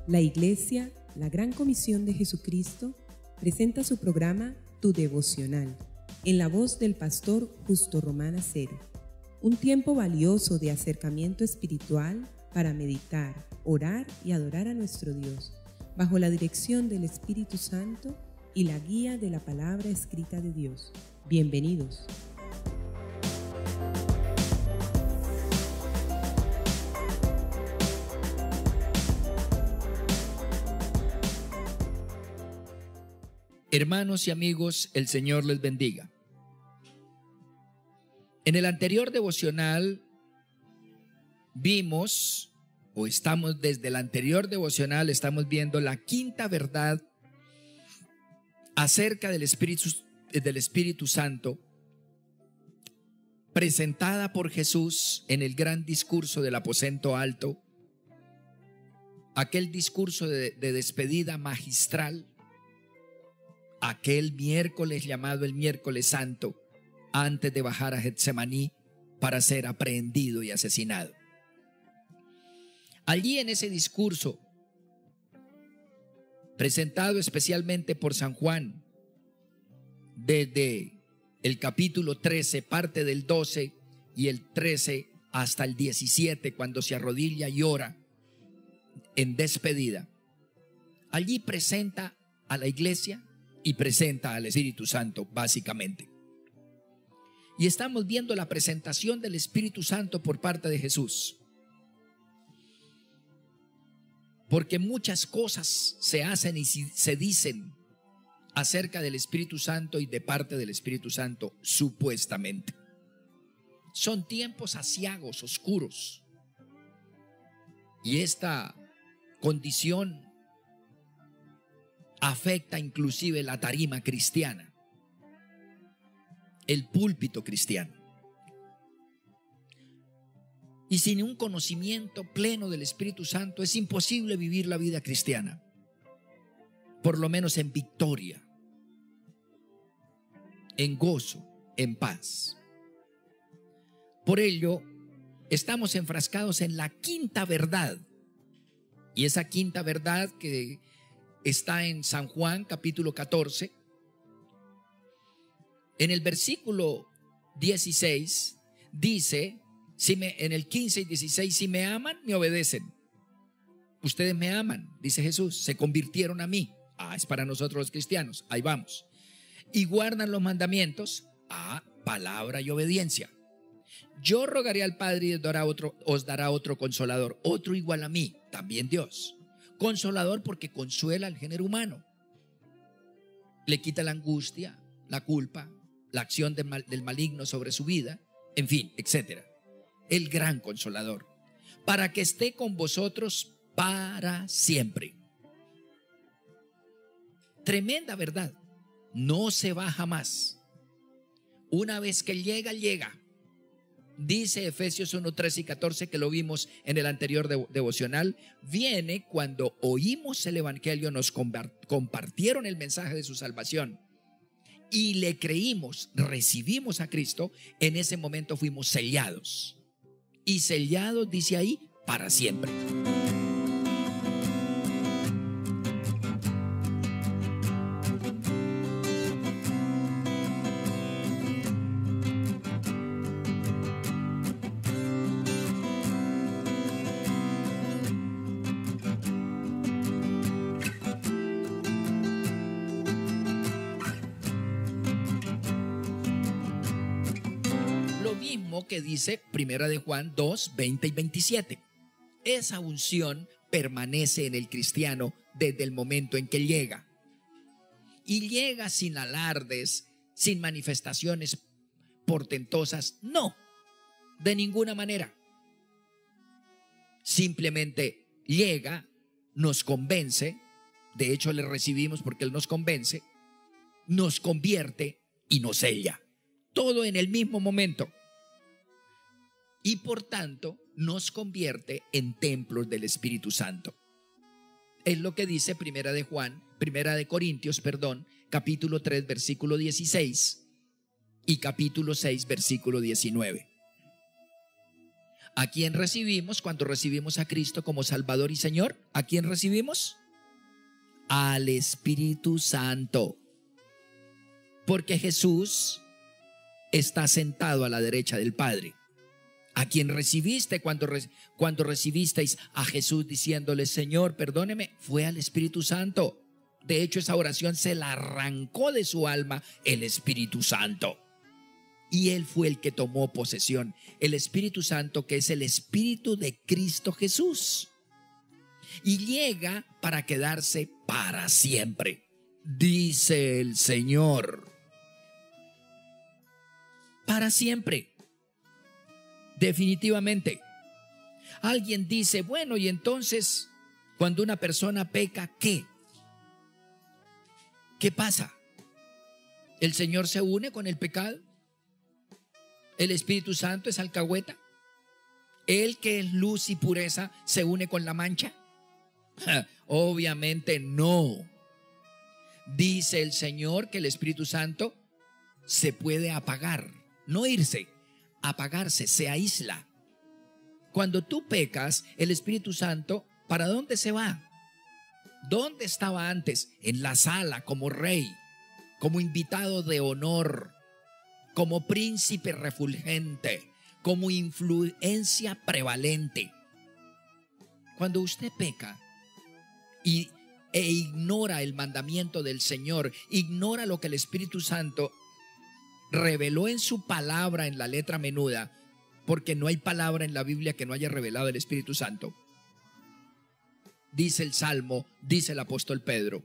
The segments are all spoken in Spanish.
La Iglesia, la Gran Comisión de Jesucristo, presenta su programa Tu Devocional, en la voz del pastor Justo Román Acero. Un tiempo valioso de acercamiento espiritual para meditar, orar y adorar a nuestro Dios, bajo la dirección del Espíritu Santo y la guía de la palabra escrita de Dios. Bienvenidos. Hermanos y amigos, el Señor les bendiga. En el anterior devocional vimos, desde el anterior devocional estamos viendo la quinta verdad acerca del Espíritu Santo presentada por Jesús en el gran discurso del aposento alto, aquel discurso de despedida magistral, aquel miércoles llamado el miércoles santo, antes de bajar a Getsemaní para ser aprehendido y asesinado. Allí en ese discurso, presentado especialmente por San Juan, desde el capítulo 13, parte del 12 y el 13 hasta el 17, cuando se arrodilla y ora en despedida, allí presenta a la iglesia y presenta al Espíritu Santo, básicamente. Y estamos viendo la presentación del Espíritu Santo por parte de Jesús. Porque muchas cosas se hacen y se dicen acerca del Espíritu Santo y de parte del Espíritu Santo, supuestamente. Son tiempos aciagos, oscuros. Y esta condición afecta inclusive la tarima cristiana, el púlpito cristiano. Y sin un conocimiento pleno del Espíritu Santo es imposible vivir la vida cristiana, por lo menos en victoria, en gozo, en paz. Por ello, estamos enfrascados en la quinta verdad, y esa quinta verdad que está en San Juan capítulo 14, en el versículo 16 dice, en el 15 y 16, si me aman, me obedecen. Ustedes me aman, dice Jesús, se convirtieron a mí. Es para nosotros los cristianos, ahí vamos. Y guardan los mandamientos, palabra y obediencia. Yo rogaré al Padre y os dará otro consolador, otro igual a mí, también Dios. Consolador porque consuela al género humano. Le quita la angustia, la culpa, la acción del maligno sobre su vida, en fin, etc. El gran consolador, para que esté con vosotros para siempre. Tremenda verdad. No se va jamás. Una vez que llega, llega. Dice Efesios 1, 13 y 14, que lo vimos en el anterior devocional, viene cuando oímos el evangelio, nos compartieron el mensaje de su salvación y le creímos, recibimos a Cristo. En ese momento fuimos sellados, y sellados, dice ahí, para siempre. Que dice Primera de Juan 2, 20 y 27. Esa unción permanece en el cristiano desde el momento en que llega. Y llega sin alardes, sin manifestaciones portentosas. No, de ninguna manera. Simplemente llega, nos convence. De hecho, le recibimos porque Él nos convence, nos convierte y nos sella. Todo en el mismo momento. Y por tanto nos convierte en templos del Espíritu Santo. Es lo que dice Primera de Corintios, capítulo 3, versículo 16 y capítulo 6, versículo 19. ¿A quién recibimos cuando recibimos a Cristo como Salvador y Señor? ¿A quién recibimos? Al Espíritu Santo. Porque Jesús está sentado a la derecha del Padre. ¿A quién recibiste cuando recibisteis a Jesús diciéndole, Señor, perdóneme? Fue al Espíritu Santo. De hecho, esa oración se la arrancó de su alma el Espíritu Santo. Y Él fue el que tomó posesión. El Espíritu Santo, que es el Espíritu de Cristo Jesús. Y llega para quedarse para siempre, dice el Señor. Para siempre. Definitivamente. Alguien dice, bueno, y entonces, cuando una persona peca, ¿qué? ¿Qué pasa? ¿El Señor se une con el pecado? ¿El Espíritu Santo es alcahueta? ¿Él que es luz y pureza se une con la mancha? Obviamente no. Dice el Señor que el Espíritu Santo se puede apagar, no irse, apagarse, se aísla. Cuando tú pecas, el Espíritu Santo, ¿para dónde se va? ¿Dónde estaba antes? En la sala, como rey, como invitado de honor, como príncipe refulgente, como influencia prevalente. Cuando usted peca e ignora el mandamiento del Señor, ignora lo que el Espíritu Santo reveló en su palabra en la letra menuda, porque no hay palabra en la Biblia que no haya revelado el Espíritu Santo. Dice el Salmo, dice el apóstol Pedro,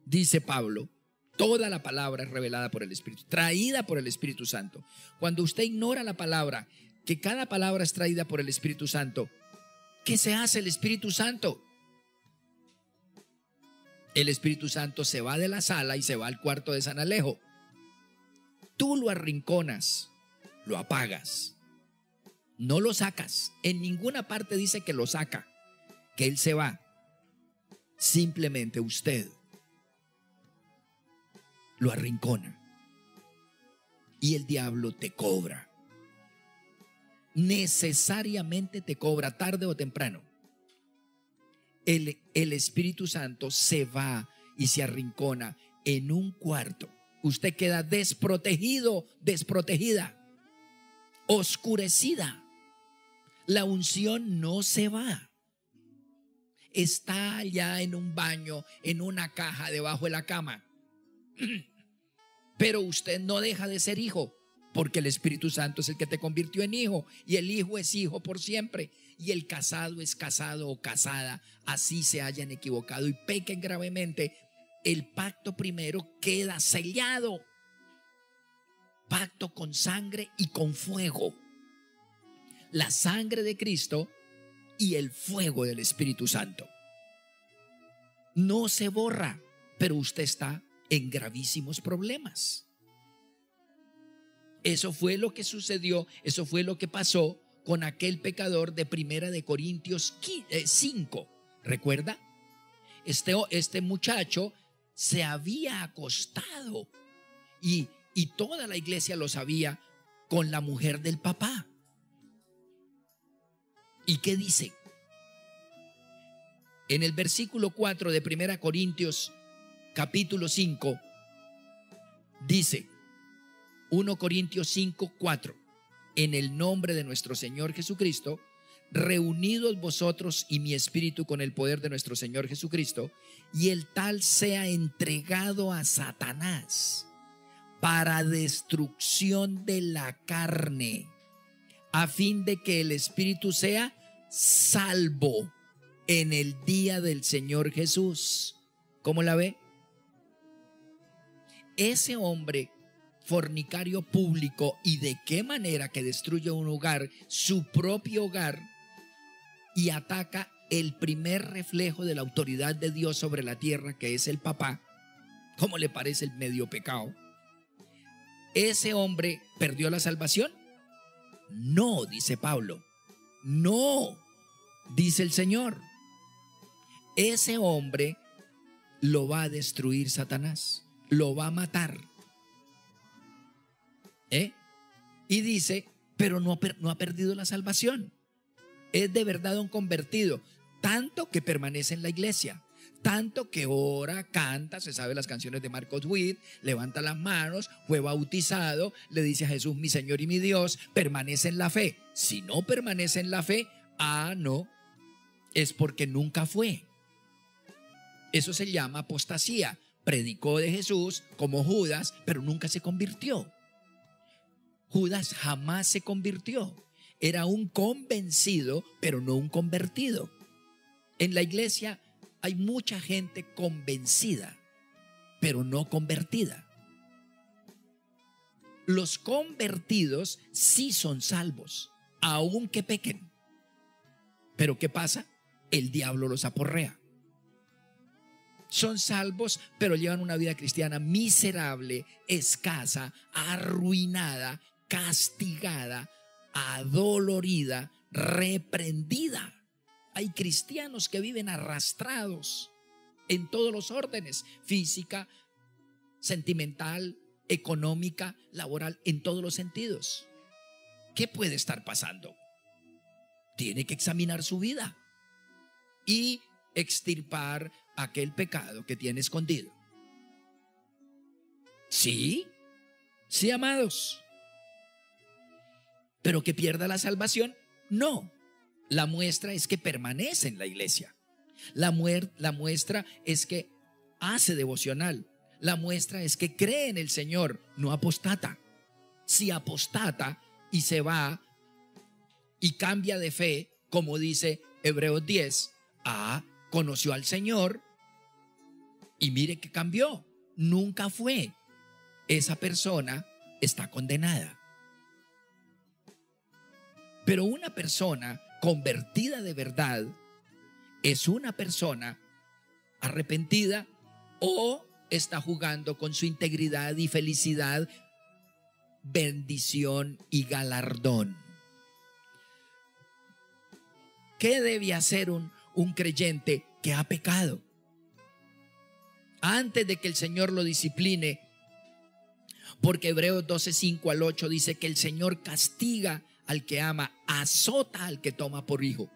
dice Pablo, toda la palabra es revelada por el Espíritu, traída por el Espíritu Santo. Cuando usted ignora la palabra, que cada palabra es traída por el Espíritu Santo, ¿qué se hace el Espíritu Santo? El Espíritu Santo se va de la sala y se va al cuarto de San Alejo. Tú lo arrinconas, lo apagas, no lo sacas. En ninguna parte dice que lo saca, que él se va. Simplemente usted lo arrincona y el diablo te cobra. Necesariamente te cobra, tarde o temprano. El Espíritu Santo se va y se arrincona en un cuarto. Usted queda desprotegido, desprotegida, oscurecida. La unción no se va. Está allá en un baño, en una caja debajo de la cama. Pero usted no deja de ser hijo, porque el Espíritu Santo es el que te convirtió en hijo, y el hijo es hijo por siempre, y el casado es casado o casada, así se hayan equivocado y pequen gravemente. El pacto primero queda sellado, pacto con sangre y con fuego, la sangre de Cristo y el fuego del Espíritu Santo. No se borra, pero usted está en gravísimos problemas. Eso fue lo que sucedió, eso fue lo que pasó con aquel pecador de 1 Corintios 5. ¿Recuerda? Este muchacho se había acostado y toda la iglesia lo sabía, con la mujer del papá. ¿Y qué dice? En el versículo 4 de 1 Corintios capítulo 5 dice, 1 Corintios 5, 4, en el nombre de nuestro Señor Jesucristo, reunidos vosotros y mi espíritu con el poder de nuestro Señor Jesucristo, y el tal sea entregado a Satanás para destrucción de la carne, a fin de que el espíritu sea salvo en el día del Señor Jesús. ¿Cómo la ve? Ese hombre fornicario público, y de qué manera que destruye un hogar, su propio hogar, y ataca el primer reflejo de la autoridad de Dios sobre la tierra, que es el papá. ¿Cómo le parece el medio pecado? ¿Ese hombre perdió la salvación? No, dice Pablo. No, dice el Señor. Ese hombre lo va a destruir Satanás, lo va a matar. Y dice, pero no ha perdido la salvación. es de verdad un convertido, tanto que permanece en la iglesia, tanto que ora, canta, se sabe las canciones de Marcos Witt, levanta las manos, fue bautizado, le dice a Jesús mi Señor y mi Dios, permanece en la fe. Si no permanece en la fe, no, es porque nunca fue. Eso se llama apostasía. Predicó de Jesús como Judas, pero nunca se convirtió. Judas jamás se convirtió. Era un convencido, pero no un convertido. En la iglesia hay mucha gente convencida, pero no convertida. Los convertidos sí son salvos, aunque pequen. Pero ¿qué pasa? El diablo los aporrea. Son salvos, pero llevan una vida cristiana miserable, escasa, arruinada, castigada, adolorida, reprendida. Hay cristianos que viven arrastrados en todos los órdenes: física, sentimental, económica, laboral, en todos los sentidos. ¿Qué puede estar pasando? Tiene que examinar su vida y extirpar aquel pecado que tiene escondido. Sí, sí, amados. Pero que pierda la salvación, no. La muestra es que permanece en la iglesia. La muestra es que hace devocional. La muestra es que cree en el Señor, no apostata. Si apostata y se va y cambia de fe, como dice Hebreos 10, conoció al Señor y mire que cambió, nunca fue. Esa persona está condenada. Pero una persona convertida de verdad es una persona arrepentida o está jugando con su integridad y felicidad, bendición y galardón. ¿Qué debe hacer un creyente que ha pecado? Antes de que el Señor lo discipline, porque Hebreos 12:5 al 8 dice que el Señor castiga al que ama, azota al que toma por hijo.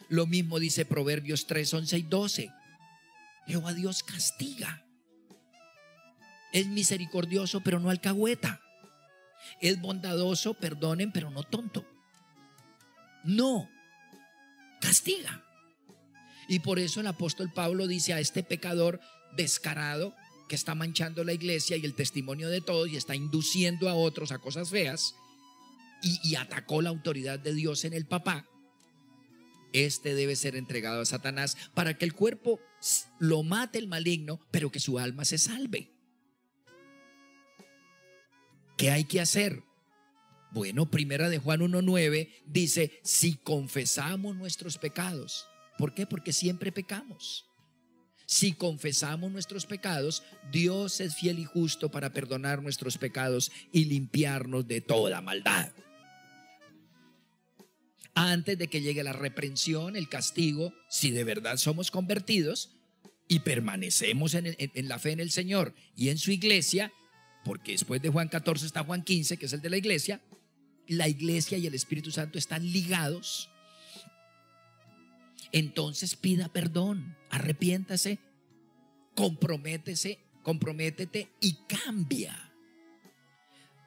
Lo mismo dice Proverbios 3:11 y 12. Jehová Dios castiga. Es misericordioso, pero no alcahueta. Es bondadoso, perdonen, pero no tonto. No, castiga. Y por eso el apóstol Pablo dice a este pecador descarado que está manchando la iglesia y el testimonio de todos y está induciendo a otros a cosas feas y atacó la autoridad de Dios en el papá, este debe ser entregado a Satanás para que el cuerpo lo mate el maligno, pero que su alma se salve. ¿Qué hay que hacer? Bueno, primera de Juan 1:9 dice, si confesamos nuestros pecados. ¿Por qué? Porque siempre pecamos. Si confesamos nuestros pecados, Dios es fiel y justo para perdonar nuestros pecados y limpiarnos de toda maldad. Antes de que llegue la reprensión, el castigo, si de verdad somos convertidos y permanecemos en la fe en el Señor y en su iglesia, porque después de Juan 14 está Juan 15, que es el de la iglesia y el Espíritu Santo están ligados. Entonces pida perdón, arrepiéntase, comprométete y cambia.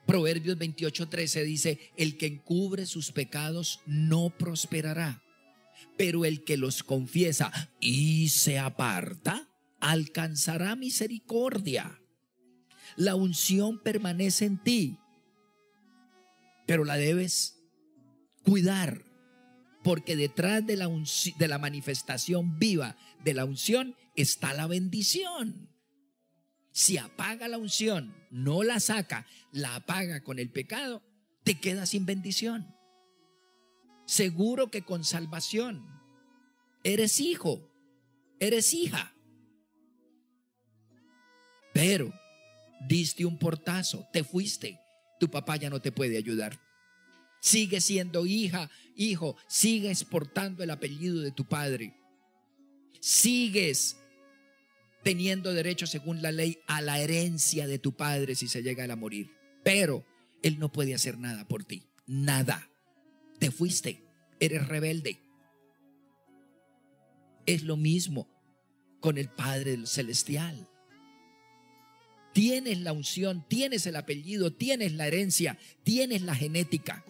Proverbios 28:13 dice, el que encubre sus pecados no prosperará, pero el que los confiesa y se aparta alcanzará misericordia. La unción permanece en ti, pero la debes cuidar, porque detrás de la manifestación viva de la unción está la bendición. Si apaga la unción, no la saca, la apaga con el pecado, te quedas sin bendición. Seguro que con salvación eres hijo, eres hija, pero diste un portazo, te fuiste, tu papá ya no te puede ayudar. Sigue siendo hija, hijo, sigues portando el apellido de tu padre, sigues teniendo derecho según la ley a la herencia de tu padre si se llega a morir, pero él no puede hacer nada por ti, nada. Te fuiste, eres rebelde, Es lo mismo con el Padre Celestial. Tienes la unción, tienes el apellido, tienes la herencia, tienes la genética.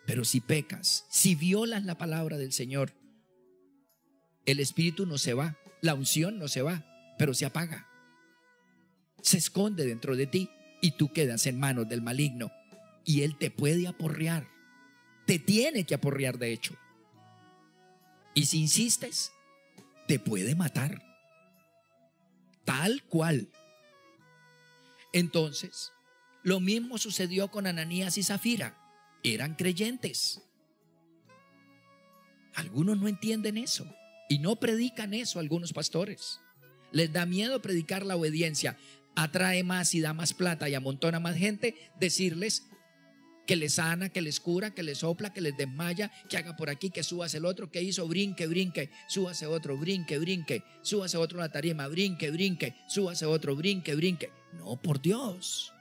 Pero si pecas, si violas la palabra del Señor, el Espíritu no se va, la unción no se va, pero se apaga. Se esconde dentro de ti y tú quedas en manos del maligno. Y él te puede aporrear, te tiene que aporrear de hecho. Y si insistes, te puede matar. Tal cual. Entonces, lo mismo sucedió con Ananías y Zafira. Eran creyentes. Algunos no entienden eso y no predican eso algunos pastores. Les da miedo predicar la obediencia. Atrae más y da más plata y amontona más gente. Decirles que les sana, que les cura, que les sopla, que les desmaya, que haga por aquí, que subas el otro, que hizo, brinque, brinque, súbase otro, brinque, brinque, súbase otro a la tarima, brinque, brinque, súbase otro, brinque, brinque. No, por Dios.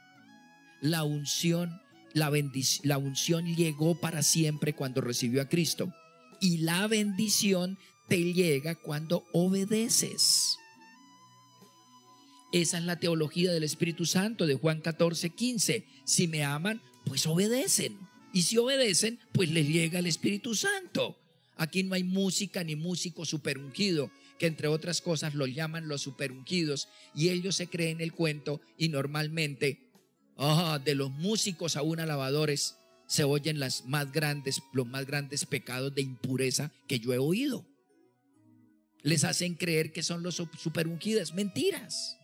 La unción, la unción llegó para siempre cuando recibió a Cristo. Y la bendición te llega cuando obedeces. Esa es la teología del Espíritu Santo de Juan 14:15. Si me aman, pues obedecen. Y si obedecen, pues les llega el Espíritu Santo. Aquí no hay música ni músico superungido, que entre otras cosas los llaman los superungidos, y ellos se creen el cuento y normalmente de los músicos aún alabadores se oyen los más grandes pecados de impureza que yo he oído. Les hacen creer que son los superungidos. Mentiras.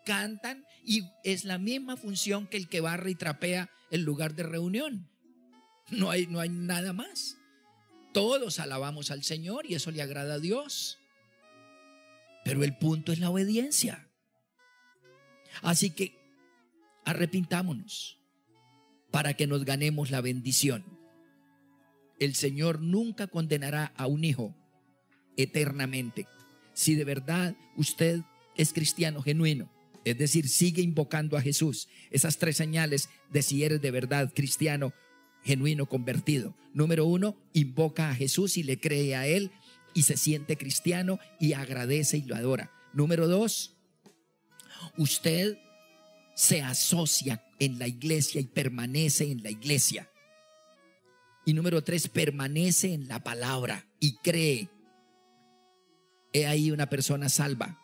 Cantan y es la misma función que el que barre y trapea el lugar de reunión. No hay nada más. Todos alabamos al Señor y eso le agrada a Dios. Pero el punto es la obediencia. Así que arrepintámonos para que nos ganemos la bendición. El Señor nunca condenará a un hijo eternamente. Si de verdad usted es cristiano genuino, es decir, sigue invocando a Jesús. Esas 3 señales de si eres de verdad cristiano, genuino, convertido. Número 1, invoca a Jesús y le cree a Él y se siente cristiano y agradece y lo adora. Número 2, usted se asocia en la iglesia y permanece en la iglesia. Y número 3, permanece en la palabra y cree. He ahí una persona salva.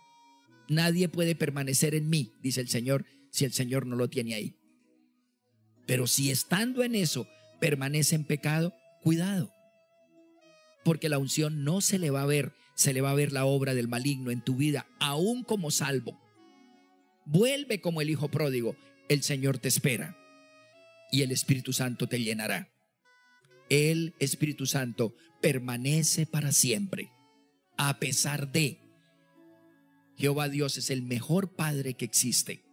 Nadie puede permanecer en mí, dice el Señor, si el Señor no lo tiene ahí. Pero si estando en eso permanece en pecado, cuidado. Porque la unción no se le va a ver, se le va a ver la obra del maligno en tu vida, aún como salvo. Vuelve como el hijo pródigo, el Señor te espera y el Espíritu Santo te llenará. El Espíritu Santo permanece para siempre, a pesar de Jehová Dios es el mejor Padre que existe.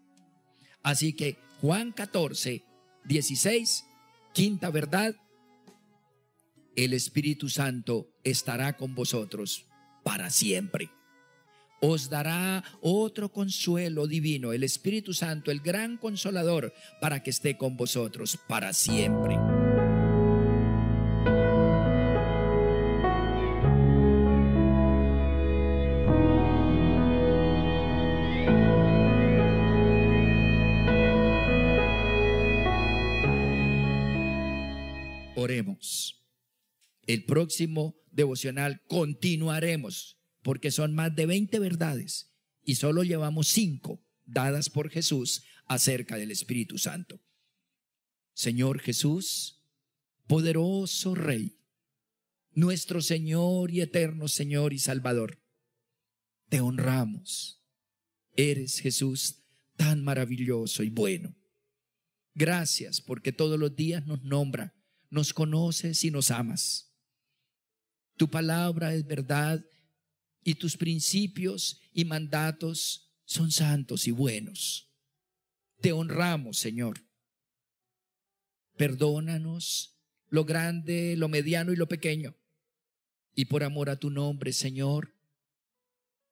Así que Juan 14:16, quinta verdad, el Espíritu Santo estará con vosotros para siempre. Os dará otro consuelo divino, el Espíritu Santo, el gran consolador, para que esté con vosotros para siempre. Oremos. El próximo devocional continuaremos, porque son más de 20 verdades y solo llevamos 5 dadas por Jesús acerca del Espíritu Santo. Señor Jesús, poderoso Rey, nuestro Señor y eterno Señor y Salvador, te honramos. Eres, Jesús, tan maravilloso y bueno. Gracias porque todos los días nos nombra, nos conoces y nos amas. Tu palabra es verdad y tus principios y mandatos son santos y buenos. Te honramos, Señor. Perdónanos lo grande, lo mediano y lo pequeño. Y por amor a tu nombre, Señor,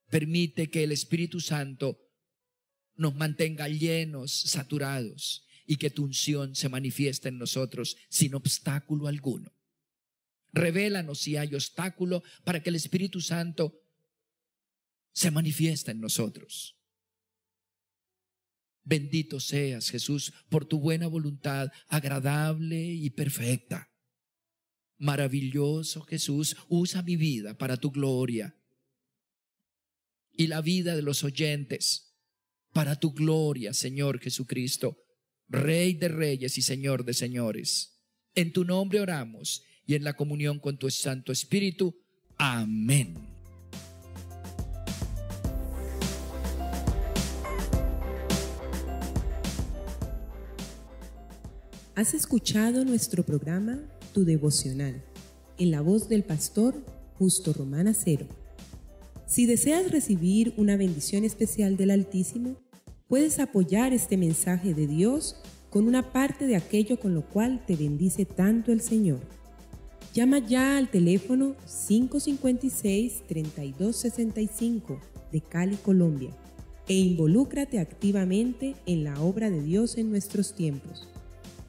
permite que el Espíritu Santo nos mantenga llenos, saturados, y que tu unción se manifieste en nosotros sin obstáculo alguno. Revélanos si hay obstáculo para que el Espíritu Santo se manifieste en nosotros. Bendito seas, Jesús, por tu buena voluntad, agradable y perfecta. Maravilloso, Jesús, usa mi vida para tu gloria y la vida de los oyentes para tu gloria, Señor Jesucristo, Rey de reyes y Señor de señores. En tu nombre oramos y en la comunión con tu Santo Espíritu. Amén. Has escuchado nuestro programa Tu Devocional, en la voz del pastor Justo Román Acero. Si deseas recibir una bendición especial del Altísimo, puedes apoyar este mensaje de Dios con una parte de aquello con lo cual te bendice tanto el Señor. Llama ya al teléfono 556-3265 de Cali, Colombia, e involúcrate activamente en la obra de Dios en nuestros tiempos.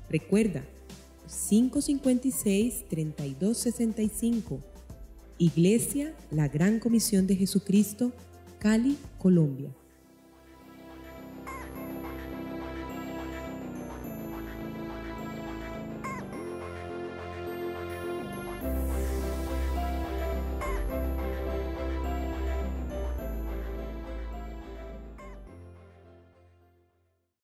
Recuerda, 556-3265, Iglesia La Gran Comisión de Jesucristo, Cali, Colombia.